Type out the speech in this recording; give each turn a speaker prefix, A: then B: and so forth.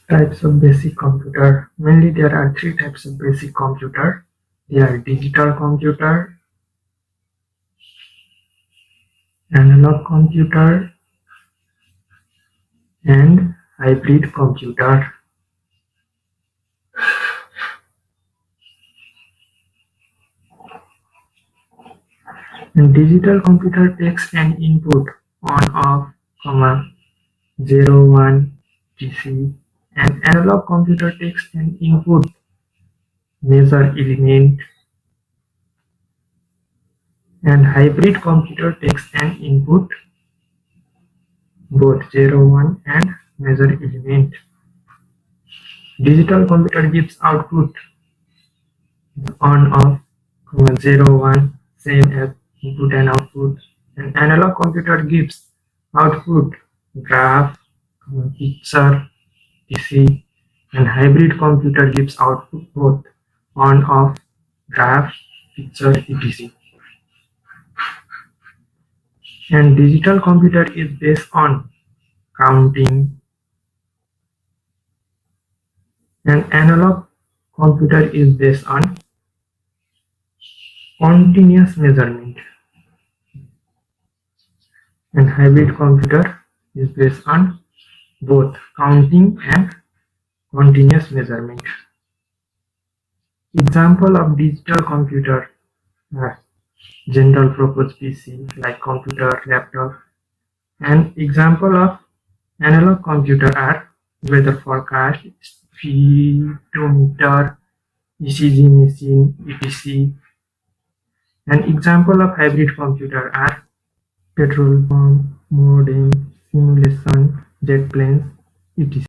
A: Types of basic computer. Mainly there are three types of basic computer. They are digital computer, analog computer, and hybrid computer. And digital computer takes an input on off, comma, 0 1 TC, and analog computer takes an input measure element, and hybrid computer takes an input both 0 1 and measure element. Digital computer gives output on off, 0 1, same as input and output. And analog computer gives output graph, picture, PC, and hybrid computer gives output both on off, graph, picture, etc. And digital computer is based on counting, and analog computer is based on continuous measurement, and hybrid computer is based on both counting and continuous measurement. Example of digital computer are general purpose PC like computer, laptop, and example of analog computer are weather forecast, speedometer, ECG machine, etc. An example of hybrid computer are petrol pump, modem, simulation, jet planes, etc.